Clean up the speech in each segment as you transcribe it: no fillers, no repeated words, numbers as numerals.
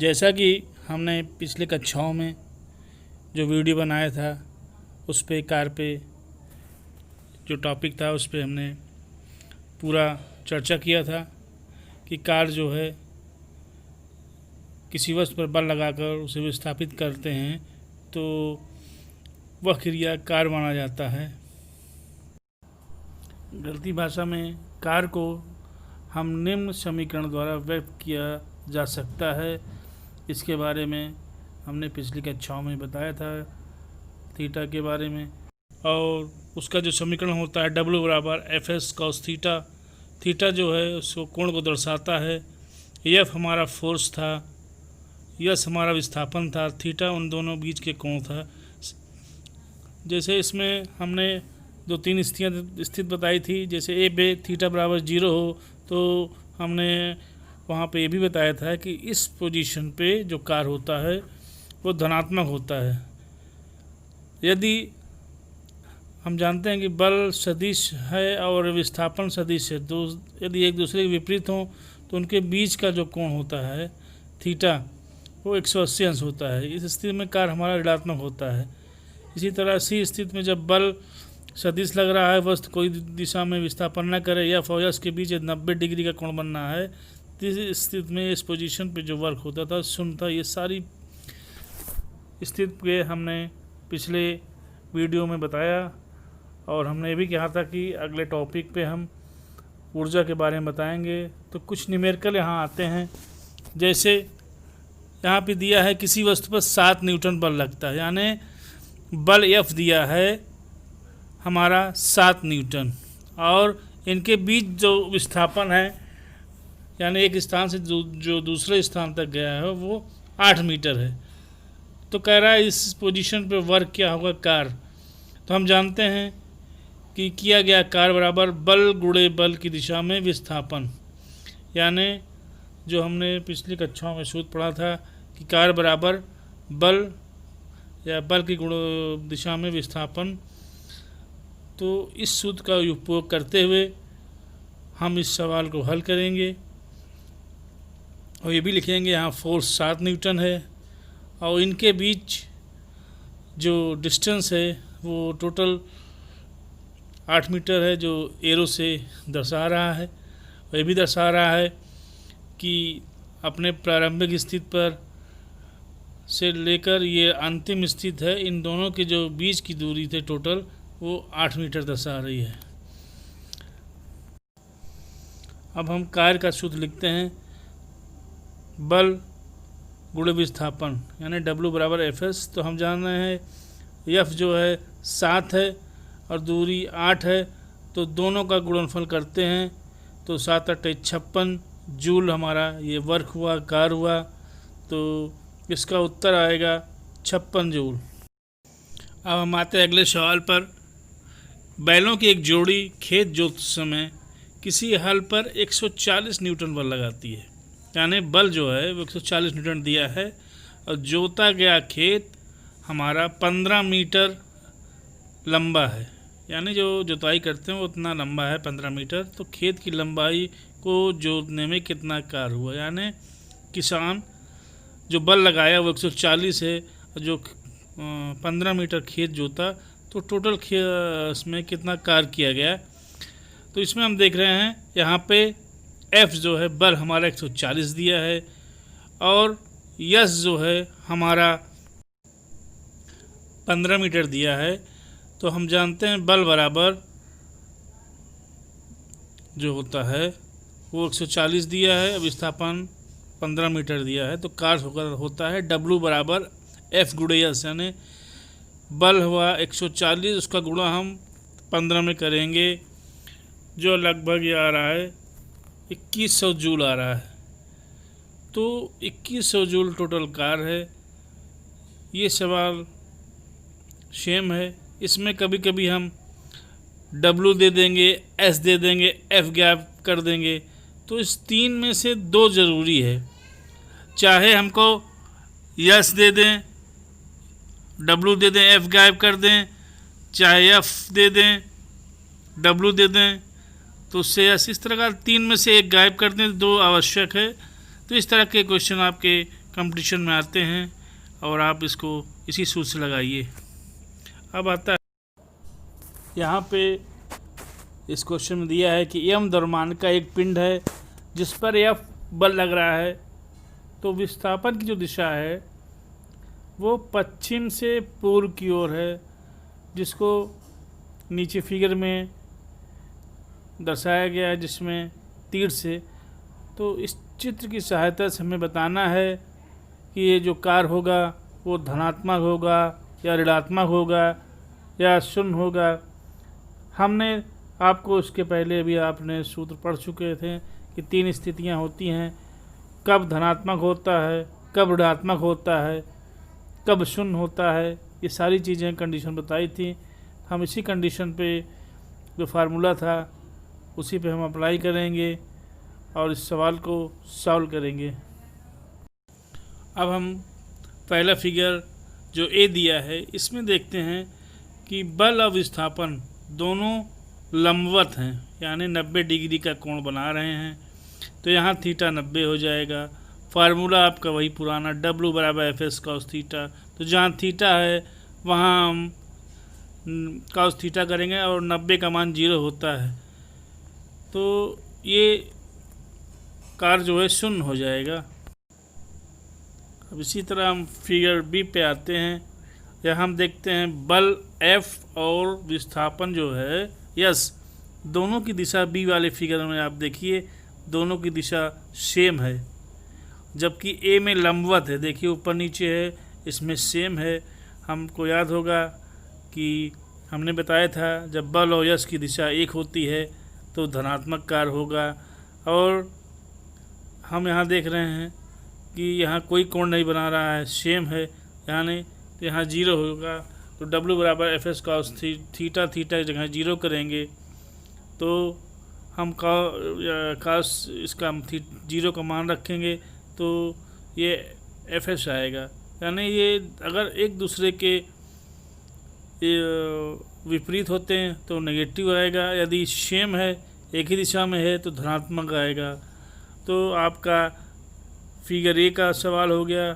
जैसा कि हमने पिछले कक्षाओं में जो वीडियो बनाया था उस पे कार पे जो टॉपिक था उस पे हमने पूरा चर्चा किया था कि कार जो है किसी वस्तु पर बल लगाकर उसे विस्थापित करते हैं तो वह क्रिया कार माना जाता है। गलती भाषा में कार को हम निम्न समीकरण द्वारा व्यक्त किया जा सकता है। इसके बारे में हमने पिछली कक्षाओं में बताया था थीटा के बारे में, और उसका जो समीकरण होता है W बराबर F S cos theta. Theta जो है उसको कोण को दर्शाता है। एफ हमारा फोर्स था, यस हमारा विस्थापन था, थीटा उन दोनों बीच के कोण था। जैसे इसमें हमने 2-3 स्थिति बताई थी, जैसे ए बे थीटा बराबर 0 हो तो हमने वहाँ पे ये भी बताया था कि इस पोजीशन पे जो कार होता है वो धनात्मक होता है। यदि हम जानते हैं कि बल सदिश है और विस्थापन सदिश है, तो यदि एक दूसरे के विपरीत हों तो उनके बीच का जो कोण होता है थीटा वो 180 अंश होता है। इस स्थिति में कार हमारा ऋणात्मक होता है। इसी तरह सी स्थिति में जब बल सदिश लग रहा है, वस्तु कोई दिशा में विस्थापन न करे या फोयस के बीच 90 डिग्री का कोण बनना है, तो इस स्थिति में इस पोजीशन पे जो वर्क होता था शून्य था। ये सारी स्थिति पे हमने पिछले वीडियो में बताया, और हमने ये भी कहा था कि अगले टॉपिक पे हम ऊर्जा के बारे में बताएंगे। तो कुछ न्यूमेरिकल यहाँ आते हैं। जैसे यहाँ पे दिया है किसी वस्तु पर 7 न्यूटन बल लगता है, यानी बल F दिया है हमारा 7 न्यूटन, और इनके बीच जो विस्थापन है यानी एक स्थान से जो दूसरे स्थान तक गया है वो 8 मीटर है। तो कह रहा है इस पोजीशन पे वर्क क्या होगा कार। तो हम जानते हैं कि किया गया कार बराबर बल गुणे बल की दिशा में विस्थापन, यानी जो हमने पिछली कक्षाओं में सूत्र पढ़ा था कि कार बराबर बल या बल की गुण दिशा में विस्थापन। तो इस सूत्र का उपयोग करते हुए हम इस सवाल को हल करेंगे, और ये भी लिखेंगे यहाँ फोर्स 7 न्यूटन है और इनके बीच जो डिस्टेंस है वो टोटल 8 मीटर है, जो एरो से दर्शा रहा है। और ये भी दर्शा रहा है कि अपने प्रारंभिक स्थिति पर से लेकर ये अंतिम स्थिति है, इन दोनों के जो बीच की दूरी थे टोटल वो 8 मीटर दर्शा रही है। अब हम कार्य का सूत्र लिखते हैं, बल गुणे विस्थापन यानी W बराबर एफ एस। तो हम जान रहे हैं F जो है 7 है और दूरी 8 है, तो दोनों का गुणनफल करते हैं तो 7 × 8 = 56 जूल हमारा ये वर्क हुआ, कार हुआ। तो इसका उत्तर आएगा 56 जूल। अब हम आते हैं अगले सवाल पर। बैलों की एक जोड़ी खेत जोतते समय किसी हल पर 140 न्यूटन बल लगाती है, यानी बल जो है वो 140 न्यूटन दिया है, और जोता गया खेत हमारा 15 मीटर लंबा है, यानी जो जुताई करते हैं वो उतना लंबा है 15 मीटर। तो खेत की लंबाई को जोतने में कितना कार हुआ, यानी किसान जो बल लगाया वो 140 है और जो 15 मीटर खेत जोता, तो टोटल इसमें कितना कार किया गया। तो इसमें हम देख रहे हैं यहाँ पे F जो है बल हमारा 140 दिया है, और यस जो है हमारा 15 मीटर दिया है। तो हम जानते हैं बल बराबर जो होता है वो 140 दिया है, विस्थापन 15 मीटर दिया है, तो कार होता है W बराबर F गुणे यस, यानी बल हुआ 140, उसका गुणा हम 15 में करेंगे, जो लगभग ये आ रहा है 2100 जूल आ रहा है। तो 2100 जूल टोटल कार है। ये सवाल सेम है, इसमें कभी कभी हम W दे देंगे, S दे देंगे, F गैप कर देंगे। तो इस 3 में से 2 ज़रूरी है, चाहे हमको यस दे दें, W दे दें, F गायब कर दें, चाहे F दे दें, W दे दें, तो उससे यस, इस तरह का 3 में से 1 गायब कर दें, 2 आवश्यक है। तो इस तरह के क्वेश्चन आपके कंपटीशन में आते हैं और आप इसको इसी सूत्र से लगाइए। अब आता है यहाँ पे इस क्वेश्चन में दिया है कि एम द्रव्यमान का एक पिंड है जिस पर एफ बल लग रहा है, तो विस्थापन की जो दिशा है वो पश्चिम से पूर्व की ओर है, जिसको नीचे फिगर में दर्शाया गया है जिसमें तीर से। तो इस चित्र की सहायता से हमें बताना है कि ये जो कार्य होगा वो धनात्मक होगा या ऋणात्मक होगा या शून्य होगा। हमने आपको इसके पहले भी आपने सूत्र पढ़ चुके थे कि 3 स्थितियां होती हैं, कब धनात्मक होता है, कब ऋणात्मक होता है, कब शून्य होता है। ये सारी चीज़ें कंडीशन बताई थी। हम इसी कंडीशन पे जो फार्मूला था उसी पे हम अप्लाई करेंगे और इस सवाल को सॉल्व करेंगे। अब हम पहला फिगर जो ए दिया है इसमें देखते हैं कि बल और विस्थापन दोनों लंबवत हैं, यानी 90 डिग्री का कोण बना रहे हैं। तो यहाँ थीटा 90 हो जाएगा। फार्मूला आपका वही पुराना W बराबर FS cos थीटा। तो जहाँ थीटा है वहाँ हम cos थीटा करेंगे और 90 का मान 0 होता है, तो ये कार्य जो है शून्य हो जाएगा। अब इसी तरह हम फिगर बी पे आते हैं। यहाँ हम देखते हैं बल F और विस्थापन जो है यस, दोनों की दिशा बी वाले फिगर में आप देखिए दोनों की दिशा सेम है, जबकि ए में लंबवत है। देखिए ऊपर नीचे है, इसमें सेम है। हमको याद होगा कि हमने बताया था जब बल और यश की दिशा एक होती है तो धनात्मक कार्य होगा। और हम यहाँ देख रहे हैं कि यहाँ कोई कोण नहीं बना रहा है, सेम है, यानी तो यहाँ 0 होगा। तो W बराबर FS cos थीटा थीटा की जगह 0 करेंगे तो हम cos इसका 0 का मान रखेंगे तो ये FS आएगा। यानी ये अगर एक दूसरे के विपरीत होते हैं तो नेगेटिव आएगा, यदि सेम है एक ही दिशा में है तो धनात्मक आएगा। तो आपका फिगर ए का सवाल हो गया,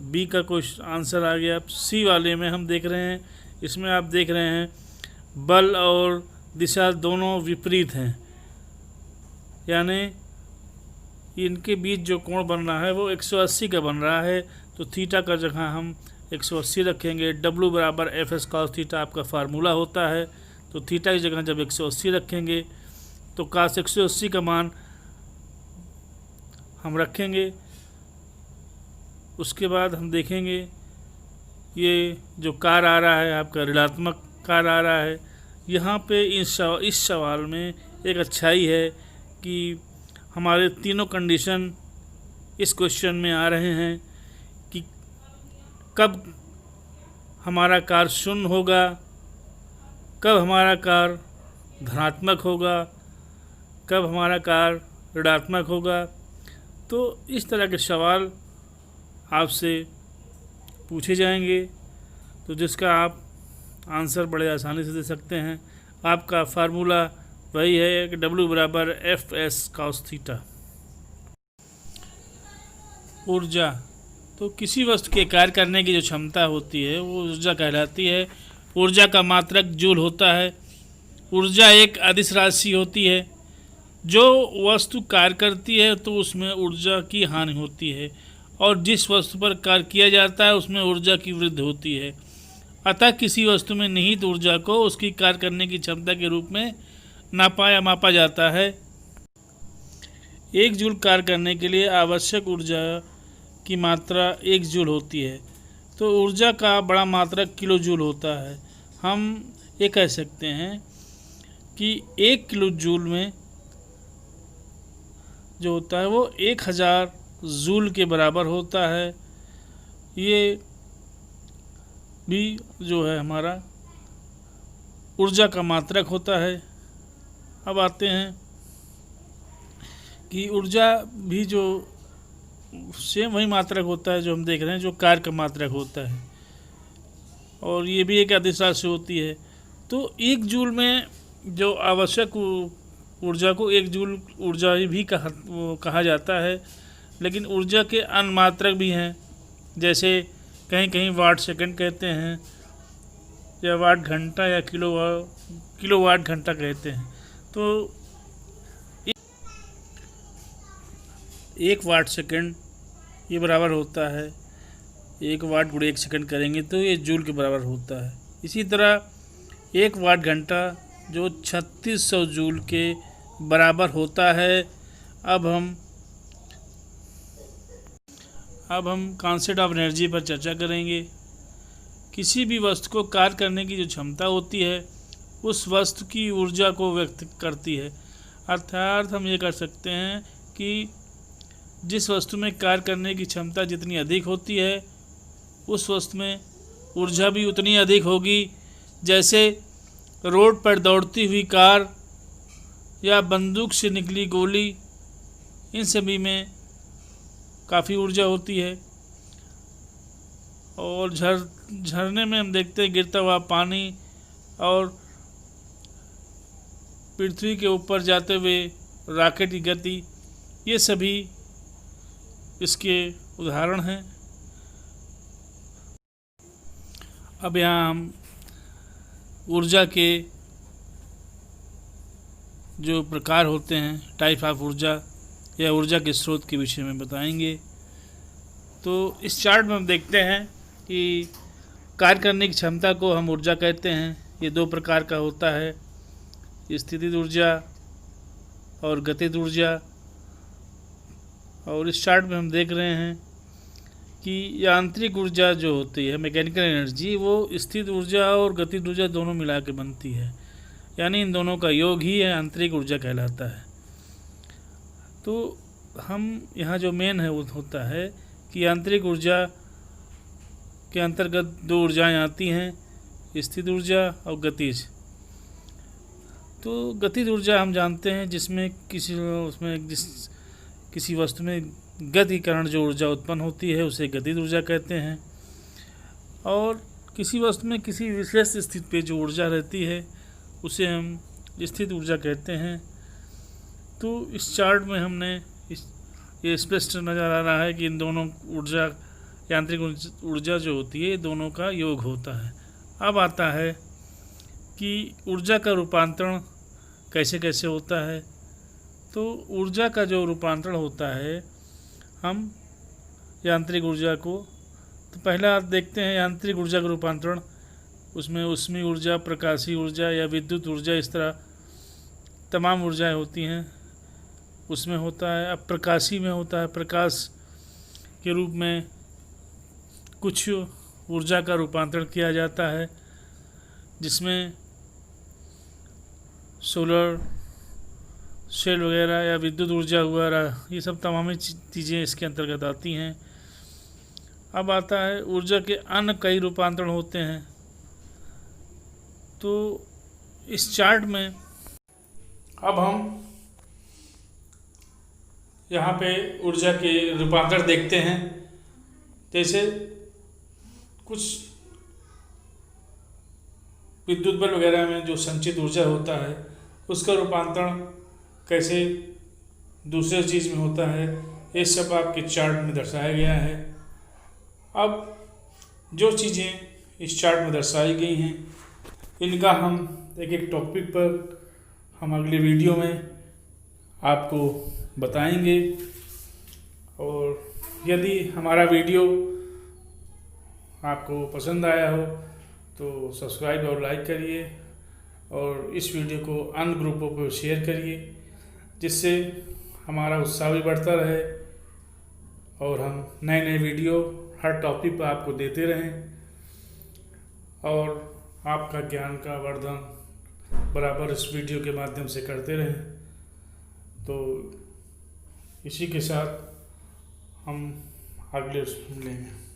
बी का कुछ आंसर आ गया। सी वाले में हम देख रहे हैं, इसमें आप देख रहे हैं बल और दिशा दोनों विपरीत हैं, यानी इनके बीच जो कोण बन रहा है वो 180 का बन रहा है। तो थीटा का जगह हम 180 रखेंगे। W बराबर FS cos थीटा आपका फार्मूला होता है, तो थीटा की जगह जब 180 रखेंगे तो cos 180 का मान हम रखेंगे। उसके बाद हम देखेंगे ये जो कार्य आ रहा है आपका ऋणात्मक कार्य आ रहा है। यहाँ पे इस सवाल में एक अच्छाई है कि हमारे तीनों कंडीशन इस क्वेश्चन में आ रहे हैं कि कब हमारा कार्य शून्य होगा, कब हमारा कार्य धनात्मक होगा, कब हमारा कार्य ऋणात्मक होगा। तो इस तरह के सवाल आपसे पूछे जाएंगे, तो जिसका आप आंसर बड़े आसानी से दे सकते हैं। आपका फार्मूला वही है कि W बराबर FS cos थीटा। ऊर्जा, तो किसी वस्तु के कार्य करने की जो क्षमता होती है वो ऊर्जा कहलाती है। ऊर्जा का मात्रक जूल होता है। ऊर्जा एक अदिश राशि होती है। जो वस्तु कार्य करती है तो उसमें ऊर्जा की हानि होती है, और जिस वस्तु पर कार्य किया जाता है उसमें ऊर्जा की वृद्धि होती है। अतः किसी वस्तु में निहित ऊर्जा को उसकी कार्य करने की क्षमता के रूप में नापा या मापा जाता है। 1 जूल कार्य करने के लिए आवश्यक ऊर्जा की मात्रा 1 जूल होती है। तो ऊर्जा का बड़ा मात्रक किलो जूल होता है। हम ये कह सकते हैं कि 1 किलो जूल में जो होता है वो 1000 जूल के बराबर होता है। ये भी जो है हमारा ऊर्जा का मात्रक होता है। अब आते हैं कि ऊर्जा भी जो सेम वही मात्रक होता है जो हम देख रहे हैं, जो कार्य का मात्रक होता है, और ये भी एक अदिश राशि होती है। तो 1 जूल में जो आवश्यक ऊर्जा को 1 जूल ऊर्जा भी कहा जाता है। लेकिन ऊर्जा के अन्य मात्रक भी हैं, जैसे कहीं कहीं वाट सेकंड कहते हैं, या वाट घंटा, या किलोवाट घंटा कहते हैं। तो 1 वाट सेकंड ये बराबर होता है, 1 वाट गुणे 1 सेकंड करेंगे तो ये जूल के बराबर होता है। इसी तरह 1 वाट घंटा जो 3600 जूल के बराबर होता है। अब हम कॉन्सेप्ट ऑफ एनर्जी पर चर्चा करेंगे। किसी भी वस्तु को कार्य करने की जो क्षमता होती है उस वस्तु की ऊर्जा को व्यक्त करती है। अर्थात हम ये कर सकते हैं कि जिस वस्तु में कार्य करने की क्षमता जितनी अधिक होती है उस वस्तु में ऊर्जा भी उतनी अधिक होगी। जैसे रोड पर दौड़ती हुई कार या बंदूक से निकली गोली, इन सभी में काफ़ी ऊर्जा होती है। और झरने में हम देखते हैं गिरता हुआ पानी और पृथ्वी के ऊपर जाते हुए रॉकेट की गति, ये सभी इसके उदाहरण हैं। अब यहाँ हम ऊर्जा के जो प्रकार होते हैं, टाइप ऑफ ऊर्जा या ऊर्जा के स्रोत के विषय में बताएंगे। तो इस चार्ट में हम देखते हैं कि कार्य करने की क्षमता को हम ऊर्जा कहते हैं। ये 2 प्रकार का होता है, स्थितिज ऊर्जा और गतिज ऊर्जा। और इस चार्ट में हम देख रहे हैं कि यांत्रिक ऊर्जा जो होती है, मैकेनिकल एनर्जी, वो स्थित ऊर्जा और गतिज ऊर्जा दोनों मिला के बनती है, यानी इन दोनों का योग ही यांत्रिक ऊर्जा कहलाता है। तो हम यहाँ जो मेन है वो होता है कि यांत्रिक ऊर्जा के अंतर्गत 2 ऊर्जाएं आती हैं, स्थित ऊर्जा और गतिज। तो गतिज ऊर्जा हम जानते हैं जिसमें किसी वस्तु में गति के कारण जो ऊर्जा उत्पन्न होती है उसे गतिज ऊर्जा कहते हैं। और किसी वस्तु में किसी विशेष स्थिति पे जो ऊर्जा रहती है उसे हम स्थित ऊर्जा कहते हैं। तो इस चार्ट में हमने ये स्पष्ट नज़र आ रहा है कि इन दोनों ऊर्जा, यांत्रिक ऊर्जा जो होती है, दोनों का योग होता है। अब आता है कि ऊर्जा का रूपांतरण कैसे कैसे होता है। तो ऊर्जा का जो रूपांतरण होता है, हम यांत्रिक ऊर्जा को, तो पहला देखते हैं यांत्रिक ऊर्जा का रूपांतरण। उसमें ऊष्मीय ऊर्जा, प्रकाशीय ऊर्जा या विद्युत ऊर्जा, इस तरह तमाम ऊर्जाएं होती हैं उसमें होता है। अब प्रकाशीय में होता है, प्रकाश के रूप में कुछ ऊर्जा का रूपांतरण किया जाता है, जिसमें सोलर सेल वगैरह या विद्युत ऊर्जा वगैरह, ये सब तमाम चीज़ें इसके अंतर्गत आती हैं। अब आता है ऊर्जा के अन्य कई रूपांतरण होते हैं। तो इस चार्ट में अब हम यहाँ पे ऊर्जा के रूपांतरण देखते हैं। जैसे कुछ विद्युत बल्ब वगैरह में जो संचित ऊर्जा होता है उसका रूपांतरण कैसे दूसरे चीज़ में होता है, ये सब आपके चार्ट में दर्शाया गया है। अब जो चीज़ें इस चार्ट में दर्शाई गई हैं इनका हम एक एक टॉपिक पर हम अगले वीडियो में आपको बताएंगे। और यदि हमारा वीडियो आपको पसंद आया हो तो सब्सक्राइब और लाइक करिए और इस वीडियो को अन्य ग्रुपों पर शेयर करिए, जिससे हमारा उत्साह भी बढ़ता रहे और हम नए नए वीडियो हर टॉपिक पर आपको देते रहें और आपका ज्ञान का वर्धन बराबर इस वीडियो के माध्यम से करते रहें। तो इसी के साथ हम अगले मिलेंगे।